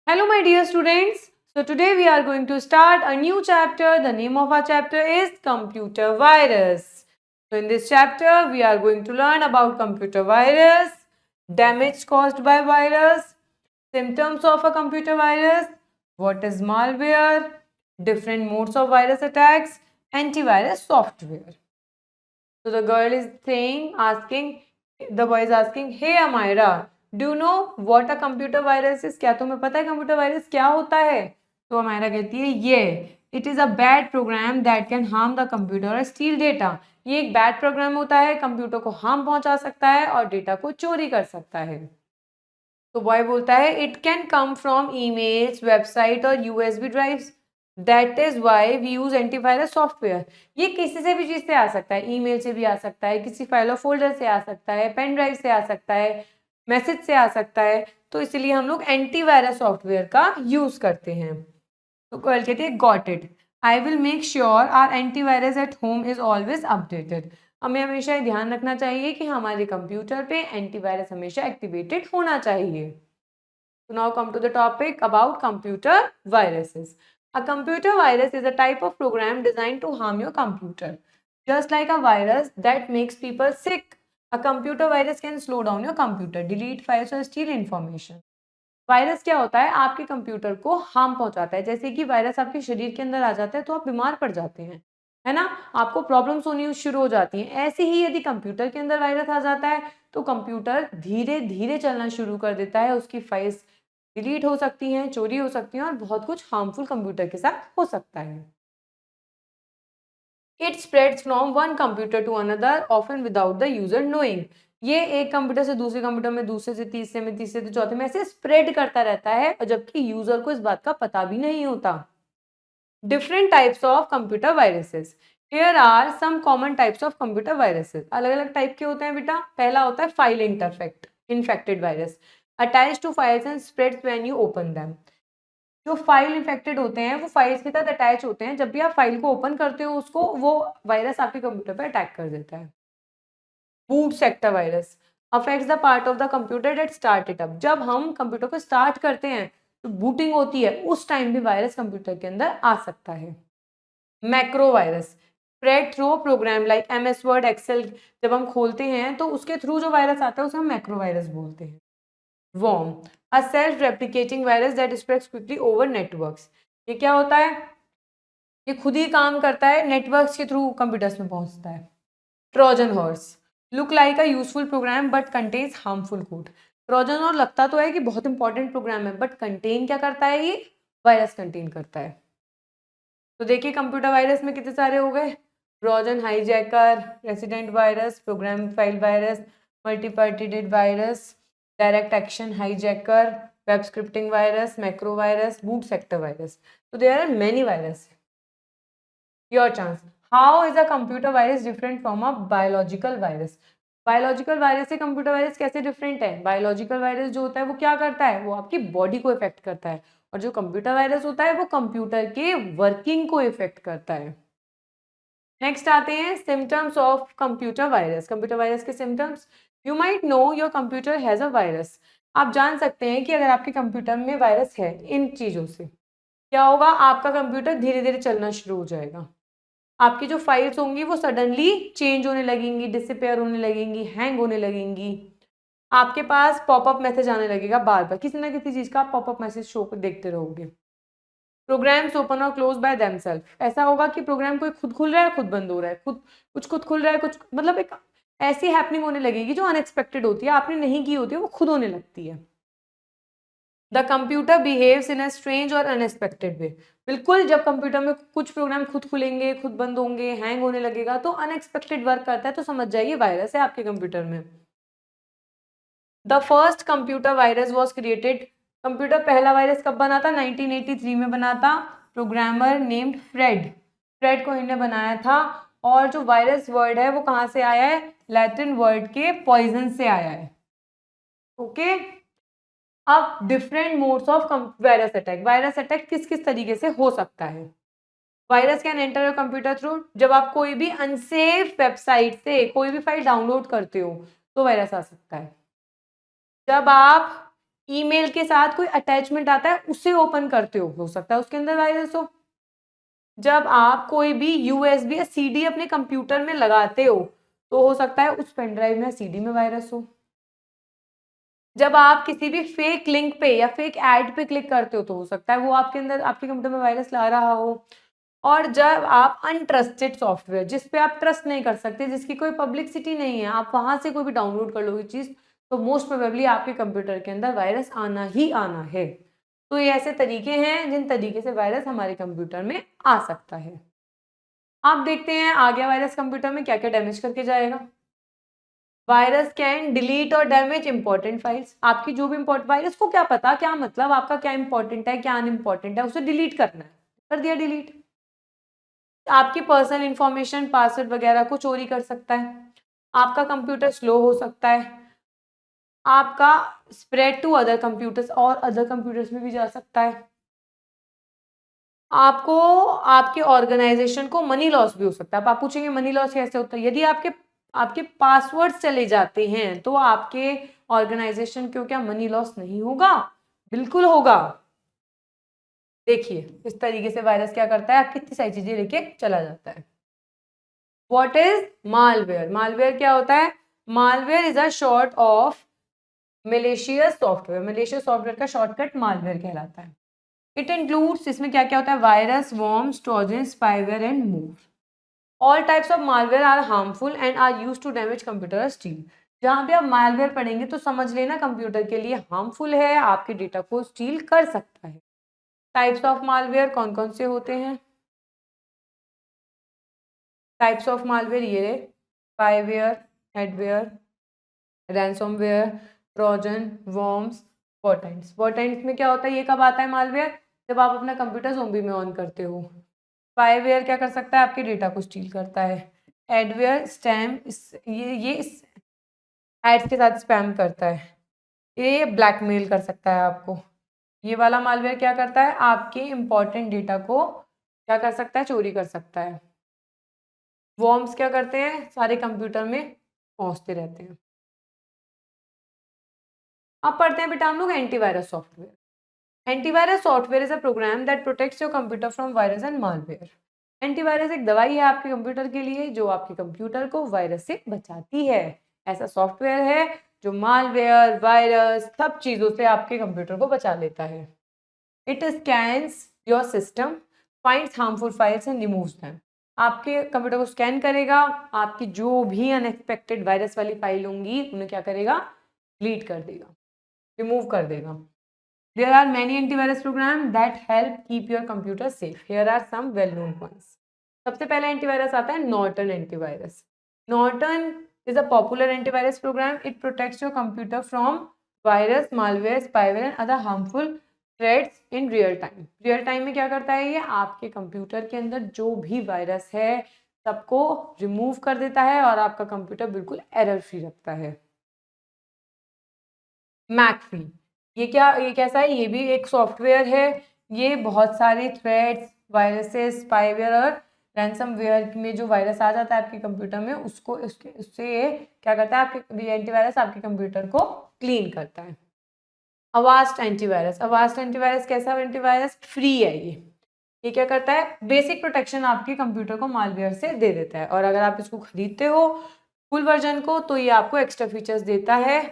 Hello, my dear students. So today we are going to start a new chapter. The name of our chapter is Computer Virus. So in this chapter, we are going to learn about computer virus, damage caused by virus, symptoms of a computer virus, what is malware, different modes of virus attacks, antivirus software. So the girl is the boy is asking, hey Amira, do you know what a computer virus is? क्या तुम्हें पता है computer virus क्या होता है? तो अमायरा कहती है ये it is a bad program that can harm the computer और स्टील डेटा. ये एक बैड प्रोग्राम होता है, कंप्यूटर को हार्म पहुंचा सकता है और डेटा को चोरी कर सकता है. तो बॉय बोलता है it can come from emails, website और USB drives. That is why we use antivirus software. ये किसी से भी चीज से आ सकता है, ईमेल से भी आ सकता है, किसी फाइल और फोल्डर से आ सकता है, पेन ड्राइव से आ सकता है, मैसेज से आ सकता है. तो इसलिए हम लोग एंटीवायरस सॉफ्टवेयर का यूज करते हैं. तो गर्ल कहती है got it. I will make sure our antivirus at home is always updated. हमें हमेशा ये ध्यान रखना चाहिए कि हमारे कंप्यूटर पे एंटीवायरस हमेशा एक्टिवेटेड होना चाहिए. So now come to the topic about computer viruses. A computer virus is a type of program designed to harm your computer. Just like a virus that makes people sick, a computer virus can slow down your computer, delete files or steal information. Virus क्या होता है? आपके computer को harm पहुंचाता है. जैसे कि virus आपके शरीर के अंदर आ जाता है तो आप बीमार पड़ जाते हैं, है ना, आपको प्रॉब्लम्स होनी शुरू हो जाती हैं. ऐसे ही यदि कंप्यूटर के अंदर वायरस आ जाता है तो कंप्यूटर धीरे धीरे चलना शुरू कर देता है, उसकी फाइल्स डिलीट हो सकती हैं, चोरी हो सकती हैं और बहुत कुछ हार्मफुल कंप्यूटर के साथ हो सकता है. It spreads from one computer to another often without the user knowing. ये एक कंप्यूटर से दूसरे कंप्यूटर में, दूसरे से तीसरे में, तीसरे से चौथे में ऐसे स्प्रेड करता रहता है और जबकि यूजर को इस बात का पता भी नहीं होता. Different types of computer viruses. Here are some common types of computer viruses. अलग अलग टाइप के होते हैं बेटा. पहला होता है file infected virus. Attach to files and spreads when you open them. जो फाइल इन्फेक्टेड होते हैं वो फाइल्स के साथ अटैच होते हैं. जब भी आप फाइल को ओपन करते हो उसको, वो वायरस आपके कंप्यूटर पर अटैक कर देता है. Boot sector virus affects the part of the computer that start it up. जब हम कंप्यूटर को स्टार्ट करते हैं तो बूटिंग होती है, उस टाइम भी वायरस कंप्यूटर के अंदर आ सकता है. Macro virus spread through program like MS Word, Excel. जब हम खोलते हैं तो उसके थ्रू जो वायरस आता है उसे हम मैक्रो वायरस बोलते हैं. Worm a self replicating virus that spreads quickly over networks. ये क्या होता है? ये खुद ही काम करता है, नेटवर्क्स के थ्रू कंप्यूटर्स में पहुंचता है. Trojan horse look like a useful program but contains harmful code. Trojan और लगता तो है कि बहुत इंपॉर्टेंट प्रोग्राम है, बट कंटेन क्या करता है? ये वायरस कंटेन करता है. तो देखिए कंप्यूटर वायरस में कितने सारे हो गए. Trojan, hijacker, resident virus, program file virus, multipartite virus, direct action hijacker, web scripting virus, macro virus, boot sector virus. तो there are many virus. Your chance. How is a computer virus different from a biological virus? Biological virus से computer virus कैसे different है? Biological virus जो होता है वो क्या करता है? वो आपकी बॉडी को इफेक्ट करता है. और जो कंप्यूटर वायरस होता है वो कंप्यूटर के वर्किंग को इफेक्ट करता है. नेक्स्ट आते हैं symptoms of computer virus. Computer virus के symptoms. You might know your computer has a virus. आप जान सकते हैं कि अगर आपके कंप्यूटर में वायरस है. इन चीज़ों से क्या होगा? आपका कंप्यूटर धीरे धीरे चलना शुरू हो जाएगा. आपकी जो फाइल्स होंगी वो सडनली चेंज होने लगेंगी, डिसअपेयर होने लगेंगी, हैंग होने लगेंगी. आपके पास पॉपअप मैसेज आने लगेगा बार बार, किसी ना किसी चीज़ का आप पॉपअप मैसेज शो देखते रहोगे. प्रोग्राम्स ओपन और क्लोज बाय देमसेल्फ. ऐसा होगा कि प्रोग्राम कोई खुद खुल रहा है, खुद बंद हो रहा है, कुछ खुद खुल रहा है, कुछ मतलब एक ऐसी हैपनिंग होने लगेगी जो अनएक्सपेक्टेड होती है, आपने नहीं की होती है, वो खुद होने लगती है. The computer behaves in a strange और अनएक्सपेक्टेड वे. बिल्कुल, जब कंप्यूटर में कुछ प्रोग्राम खुद खुलेंगे, खुद बंद होंगे, हैंग होने लगेगा तो अनएक्सपेक्टेड वर्क करता है, तो समझ जाइए वायरस है आपके कंप्यूटर में. The first computer virus was created. Computer पहला वायरस कब बना था? 1983 में बना था. प्रोग्रामर नेम्ड फ्रेड को इन्हें बनाया था. और जो वायरस वर्ड है वो कहाँ से आया है? लैटिन वर्ड के पॉइजन से आया है. ओके. अब different modes of virus attack. Virus attack किस किस तरीके से हो सकता है? Virus can enter your computer through. जब आप कोई भी अनसेफ वेबसाइट से कोई भी फाइल डाउनलोड करते हो तो वायरस आ सकता है. जब आप ईमेल के साथ कोई अटैचमेंट आता है उसे ओपन करते हो सकता है उसके अंदर वायरस हो। जब आप कोई भी यूएसबी या सीडी अपने कंप्यूटर में लगाते हो तो हो सकता है उस पेन ड्राइव में सीडी में वायरस हो। जब आप किसी भी फेक लिंक पे या फेक ऐड पे क्लिक करते हो तो हो सकता है वो आपके अंदर आपके कंप्यूटर में वायरस ला रहा हो। और जब आप अनट्रस्टेड सॉफ्टवेयर जिस पे आप ट्रस्ट नहीं कर सकते, जिसकी कोई पब्लिसिटी नहीं है, आप वहां से कोई भी डाउनलोड कर लोगे चीज, तो मोस्ट प्रोबेबली आपके कंप्यूटर के अंदर वायरस आना ही आना है। तो ये ऐसे तरीके हैं जिन तरीके से वायरस हमारे कंप्यूटर में आ सकता है। आप देखते हैं आ गया वायरस कंप्यूटर में क्या क्या डैमेज करके जाएगा। वायरस कैन डिलीट और डैमेज इंपॉर्टेंट फाइल्स। आपकी जो भी इंपॉर्टेंट, वायरस को क्या पता क्या मतलब आपका क्या इंपॉर्टेंट है क्या अनइम्पॉर्टेंट है, उसे डिलीट करना है, कर दिया डिलीट। आपकी पर्सनल इंफॉर्मेशन पासवर्ड वगैरह को चोरी कर सकता है। आपका कंप्यूटर स्लो हो सकता है। आपका स्प्रेड टू अदर कंप्यूटर्स और अदर कंप्यूटर्स में भी जा सकता है। आपको आपके ऑर्गेनाइजेशन को मनी लॉस भी हो सकता है। अब आप पूछेंगे मनी लॉस कैसे होता है। यदि आपके आपके पासवर्ड्स चले जाते हैं तो आपके ऑर्गेनाइजेशन को क्या मनी लॉस नहीं होगा? बिल्कुल होगा। देखिए इस तरीके से वायरस क्या करता है, आप कितनी सारी चीजें लेके चला जाता है। What is malware? मालवेयर क्या होता है? Malware is a short of malicious software. Malicious software का शॉर्टकट मालवेयर कहलाता है। इट इंक्लूड्स, इसमें क्या क्या होता है? Virus, worms, Trojan, spyware and more. All types of malware are harmful and are used to damage computer और steal. जहां भी आप मालवेयर पढ़ेंगे तो समझ लेना कंप्यूटर के लिए हार्मफुल है, आपके डेटा को स्टील कर सकता है। टाइप्स ऑफ मालवेयर कौन कौन से होते हैं? टाइप्स ऑफ मालवेयर ये spyware, hardware, ransomware, Trojan, worms, पोर्टेंट्स। पोर्टेंट्स में क्या होता है, ये कब आता है मालवेयर? जब आप अपना कंप्यूटर ज़ोंबी में ऑन करते हो। स्पाईवेयर क्या कर सकता है? आपके डेटा को स्टील करता है। एडवेयर स्पैम, ये एड्स के साथ स्पैम करता है। ये ब्लैकमेल कर सकता है आपको। ये वाला मालवेयर क्या करता है? आपके इंपॉर्टेंट डेटा को क्या कर सकता है? चोरी कर सकता है। वॉर्म्स क्या करते हैं? सारे कंप्यूटर में पहुंचते रहते हैं। अब पढ़ते हैं बेटा हम लोग antivirus software. Antivirus software is a program that protects your computer from virus and malware. Antivirus एक दवाई है आपके कंप्यूटर के लिए जो आपके कंप्यूटर को वायरस से बचाती है। ऐसा सॉफ्टवेयर है जो मालवेयर, वायरस, सब चीजों से आपके कंप्यूटर को बचा लेता है। It scans your system, finds harmful files and removes them. आपके कंप्यूटर को स्कैन करेगा, आपकी जो भी अनएक्सपेक्टेड वायरस वाली फाइल होंगी उन्हें क्या करेगा? डिलीट कर देगा, रिमूव कर देगा। There are many antivirus programs that help keep your computer safe. Here are some well-known ones. सबसे पहले एंटीवायरस आता है Norton antivirus. Norton is a popular antivirus program. It protects your computer from virus, malware, spyware and other harmful threats in real time. Real time में क्या करता है ये? आपके कंप्यूटर के अंदर जो भी वायरस है सबको रिमूव कर देता है और आपका कंप्यूटर बिल्कुल एरर फ्री रखता है। मैकफ्री, ये कैसा है? ये भी एक सॉफ्टवेयर है। ये बहुत सारे थ्रेड्स, वायरसेस, स्पाईवेयर और रैंसमवेयर में जो वायरस आ जाता है आपके कंप्यूटर में उससे ये क्या करता है? आपके एंटीवायरस आपके कंप्यूटर को क्लीन करता है। Avast antivirus. अवास्ट एंटीवायरस कैसा एंटीवायरस? फ्री है ये क्या करता है? बेसिक प्रोटेक्शन आपके कंप्यूटर को मालवेयर से दे देता है और अगर आप इसको खरीदते हो फुल वर्जन को तो ये आपको एक्स्ट्रा फीचर्स देता है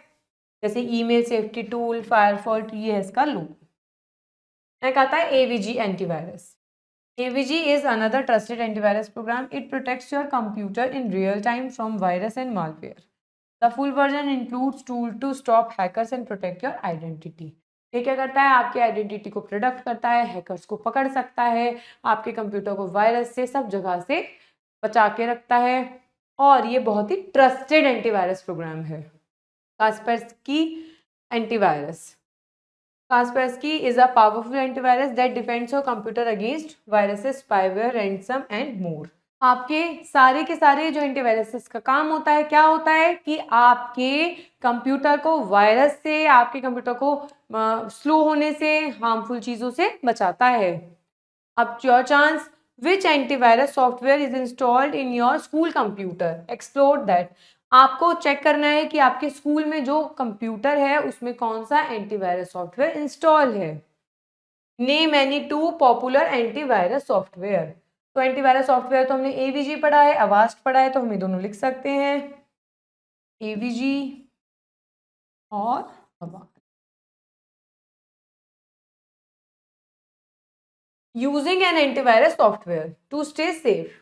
जैसे ईमेल सेफ्टी टूल, फायरफॉल्ट, ये है इसका लूप। एक आता है AVG antivirus. AVG is another trusted antivirus program. It protects your computer in real time from virus and malware. The full version includes tool to stop hackers and protect your identity. ये क्या करता है? आपकी identity को protect करता है, hackers को पकड़ सकता है, आपके कंप्यूटर को वायरस से सब जगह से बचा के रखता है और ये बहुत ही ट्रस्टेड एंटीवायरस प्रोग्राम है। Kaspersky antivirus. Kaspersky is a powerful antivirus that defends your computer against viruses, spyware, ransom and more. आपके सारे के सारे जो एंटीवायरस का काम होता है क्या होता है कि आपके कंप्यूटर को वायरस से, आपके कंप्यूटर को स्लो होने से, हार्मफुल चीजों से बचाता है। अब your chance, which antivirus software is installed in your school computer? Explore that. आपको चेक करना है कि आपके स्कूल में जो कंप्यूटर है उसमें कौन सा एंटीवायरस सॉफ्टवेयर इंस्टॉल है। Name any two popular antivirus software. तो एंटीवायरस सॉफ्टवेयर तो हमने एवीजी पढ़ा है, अवास्ट पढ़ा है, तो हम ये दोनों लिख सकते हैं, एवीजी और Avast. Using an antivirus software to stay safe.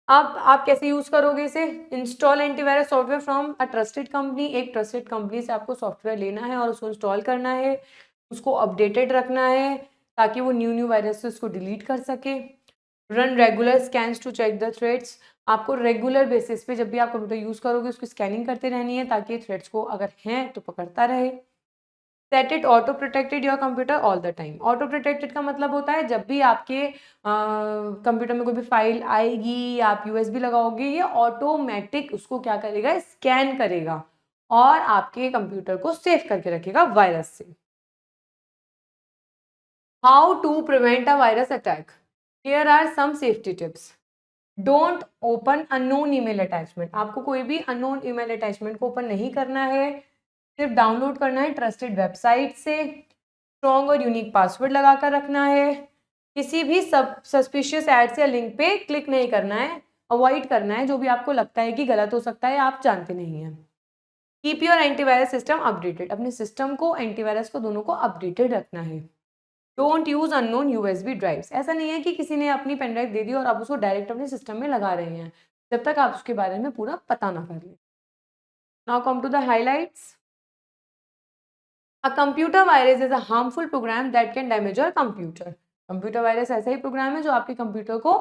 अब आप कैसे यूज करोगे इसे? Install antivirus software from a trusted company. एक ट्रस्टेड कंपनी से आपको सॉफ्टवेयर लेना है और उसको इंस्टॉल करना है, उसको अपडेटेड रखना है ताकि वो न्यू न्यू वायरसेस को डिलीट कर सके। Run regular scans to check the threats. आपको रेगुलर बेसिस पे जब भी आप कंप्यूटर यूज करोगे उसकी स्कैनिंग करते रहनी है ताकि थ्रेड्स को अगर हैं तो पकड़ता रहे। Set it auto protected your computer all the time. Auto protected का मतलब होता है जब भी आपके कंप्यूटर में कोई भी फाइल आएगी या आप यूएसबी लगाओगे, ये ऑटोमेटिक उसको क्या करेगा, स्कैन करेगा और आपके कंप्यूटर को सेफ करके रखेगा वायरस से। How to prevent a virus attack. Here are some safety tips. Don't open unknown email attachment. आपको कोई भी अननोन ईमेल अटैचमेंट को ओपन नहीं करना है, सिर्फ डाउनलोड करना है ट्रस्टेड वेबसाइट से। स्ट्रॉन्ग और यूनिक पासवर्ड लगाकर रखना है। किसी भी सस्पिशियस एड्स या लिंक पे क्लिक नहीं करना है, अवॉइड करना है जो भी आपको लगता है कि गलत हो सकता है, आप जानते नहीं हैं। Keep your antivirus system updated. अपने सिस्टम को, एंटीवायरस को, दोनों को अपडेटेड रखना है। Don't use unknown USB drives. ऐसा नहीं है कि किसी ने अपनी पेन ड्राइव दे दी और आप उसको डायरेक्ट अपने सिस्टम में लगा रहे हैं जब तक आप उसके बारे में पूरा पता ना कर लें। Now come to the highlights. A computer virus is a harmful program that can damage your computer. Computer virus ऐसा ही प्रोग्राम है जो आपके कंप्यूटर को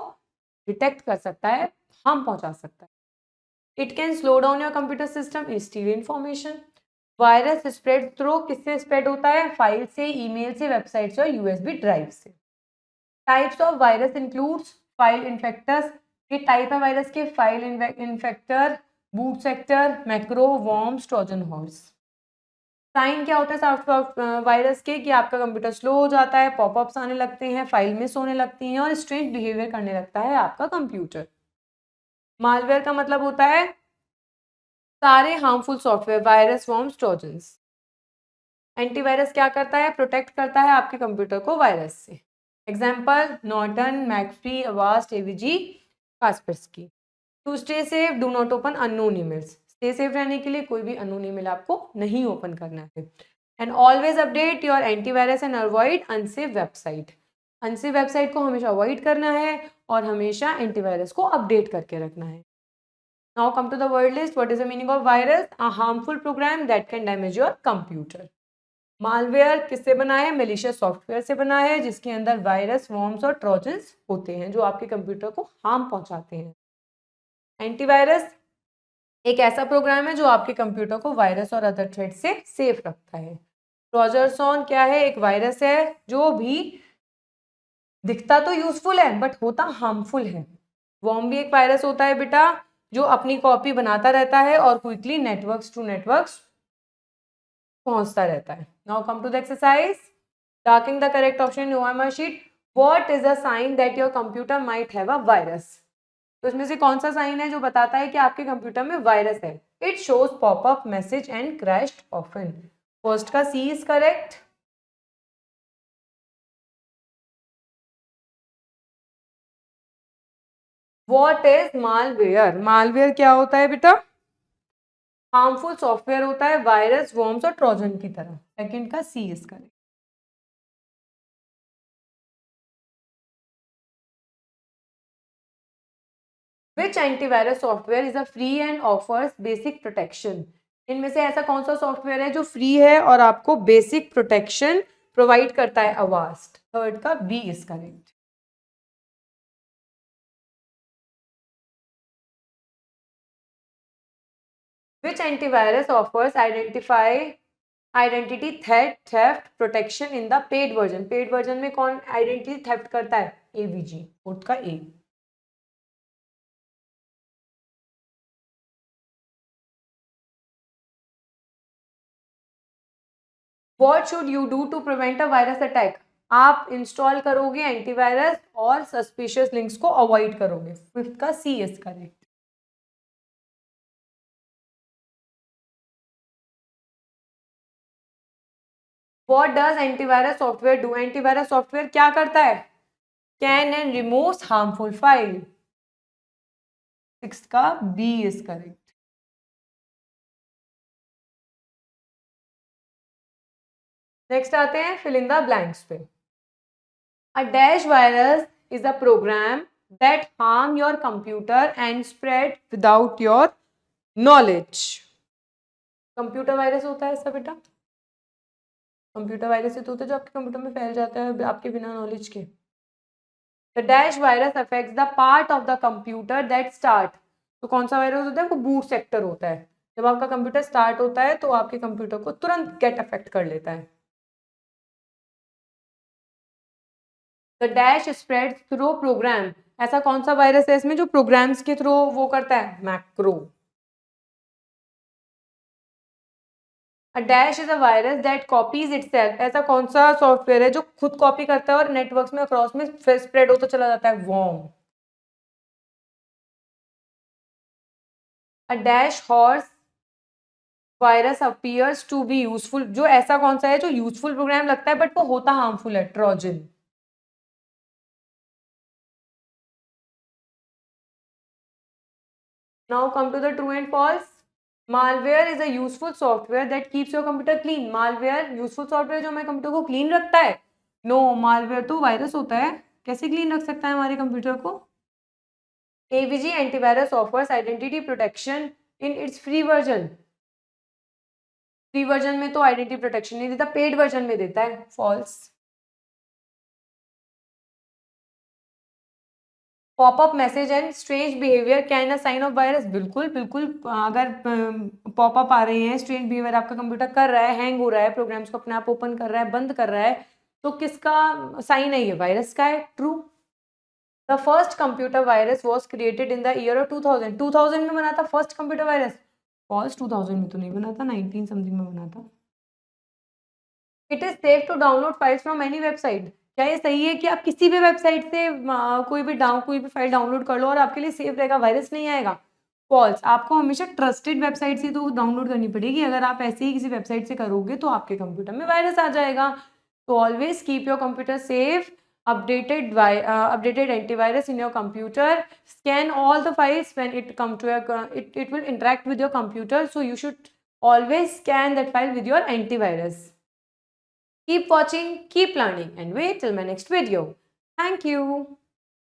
डिटेक्ट कर सकता है, हार्म पहुंचा सकता है। It can slow down your computer system, steal information. Virus spread through किससे स्प्रेड होता है? फाइल से, ईमेल से, वेबसाइट से और यूएसबी ड्राइव से। Types of virus includes file infectors. ये टाइप है वायरस के, file infector, boot sector, macro, worms, Trojan horse. Sign क्या होता है सॉफ्ट वायरस के? कि आपका कंप्यूटर स्लो हो जाता है, पॉपअप्स आने लगते हैं, फाइल मिस होने लगती हैं और स्ट्रेंज बिहेवियर करने लगता है आपका कंप्यूटर। मालवेयर का मतलब होता है सारे harmful software, virus, worms, trojans. Antivirus क्या करता है? प्रोटेक्ट करता है आपके कंप्यूटर को वायरस से। Example Norton, McAfee, Avast, AVG, Kaspersky. To stay safe do not open unknown emails. Stay safe रहने के लिए कोई भी अननोन ईमेल आपको नहीं ओपन करना है। And always update your antivirus and avoid unsafe website. Unsafe website को हमेशा अवॉइड करना है और हमेशा एंटीवायरस को अपडेट करके रखना है। Now come to the word list. What is the meaning of virus? A harmful program that can damage your computer. Malware किससे बना है? मेलिशियस सॉफ्टवेयर से बना है जिसके अंदर वायरस, वॉर्म्स और ट्रोजन्स होते हैं जो आपके कंप्यूटर को हार्म पहुंचाते हैं। एंटीवायरस एक ऐसा प्रोग्राम है जो आपके कंप्यूटर को वायरस और अदर थ्रेट से सेफ रखता है। ट्रोजरसॉन क्या है? एक वायरस है जो भी दिखता तो यूजफुल है बट होता हार्मफुल है। वॉर्म भी एक वायरस होता है बेटा जो अपनी कॉपी बनाता रहता है और क्विकली नेटवर्क्स टू नेटवर्क्स पहुंचता रहता है। Now come to the exercise. Darking the correct option in OMR sheet. What is a sign that your computer might have a virus? तो इसमें से कौन सा साइन है जो बताता है कि आपके कंप्यूटर में वायरस है? It shows popup message and crashed often. First का C is correct. What is malware? Malware क्या होता है बेटा? हार्मफुल सॉफ्टवेयर होता है वायरस, वॉर्म्स और ट्रोजन की तरह। सेकंड का C is correct. Which antivirus software is a free and offers basic protection? इनमें से ऐसा कौन सा सॉफ्टवेयर है जो फ्री है और आपको बेसिक प्रोटेक्शन प्रोवाइड करता है? अवास्ट। थर्ड का B is correct. Which antivirus offers identity theft protection in the paid version? Paid version में कौन आइडेंटिटी थेफ्ट करता है? एवीजी। फोर्थ का A. What should you do to prevent a virus attack? आप install करोगे antivirus और suspicious links को avoid करोगे। फिफ्थ का C is correct. What does antivirus software do? Antivirus software क्या करता है? Can and removes harmful file. 6 का बी इज करेक्ट। नेक्स्ट आते हैं फिल इन द ब्लैंक्स पे। A dash virus is a program that harm your computer and spread without your knowledge. Computer virus होता है ऐसा बेटा? कंप्यूटर वायरस ही तो होता है जो आपके कंप्यूटर में फैल जाता है आपके बिना नॉलेज के। The dash virus affects the part of the computer that start. तो कौन सा वायरस होता है? वो बूट सेक्टर होता है। जब आपका कंप्यूटर स्टार्ट होता है तो आपके कंप्यूटर को तुरंत गेट अफेक्ट कर लेता है। The dash spread through program. ऐसा कौन सा वायरस है इसमें जो प्रोग्राम्स के थ्रू वो करता है? Macro. A dash is a virus that copies itself. ऐसा कौन सा सॉफ्टवेयर है जो खुद कॉपी करता है और नेटवर्क्स में अक्रॉस में स्प्रेड होता चला जाता है? Worm. A dash horse virus appears to be useful. जो ऐसा कौन सा है जो यूजफुल प्रोग्राम लगता है बट वो होता हार्मफुल है? Trojan. Now come to the true and false. Malware is a useful software that keeps your computer clean. Malware useful software जो हमारे कंप्यूटर को क्लीन रखता है? नो, मालवेयर तो वायरस होता है, कैसे क्लीन रख सकता है हमारे कंप्यूटर को? AVG antivirus offers identity protection in its free version. Free version में तो आइडेंटिटी प्रोटेक्शन नहीं देता, पेड वर्जन में देता है। False. Popup message and strange behaviour can a sign of virus. बिल्कुल बिल्कुल, अगर पॉपअप आ रहे हैं, स्ट्रेंज बिहेवियर आपका कंप्यूटर कर रहा है, हैंग हो रहा है, प्रोग्राम्स को अपने आप ओपन कर रहा है, बंद कर रहा है, तो किसका साइन है? ये वायरस का है। True. The first computer virus was created in the year of 2000। 2000 में बना था फर्स्ट कंप्यूटर वायरस? फॉल्स, 2000 में तो नहीं बना था, 19 समथिंग में बना था। It is safe to download files from any website. क्या ये सही है कि आप किसी भी वेबसाइट से कोई भी फाइल डाउनलोड कर लो और आपके लिए सेफ रहेगा, वायरस नहीं आएगा? फॉल्स। आपको हमेशा ट्रस्टेड वेबसाइट से तो डाउनलोड करनी पड़ेगी। अगर आप ऐसे ही किसी वेबसाइट से करोगे तो आपके कंप्यूटर में वायरस आ जाएगा। तो always keep your computer safe. Updated antivirus in your computer. Scan all the files when it come to it will interact with your computer, so you should always scan that file with your antivirus. Keep watching, keep learning, and wait till my next video. Thank you.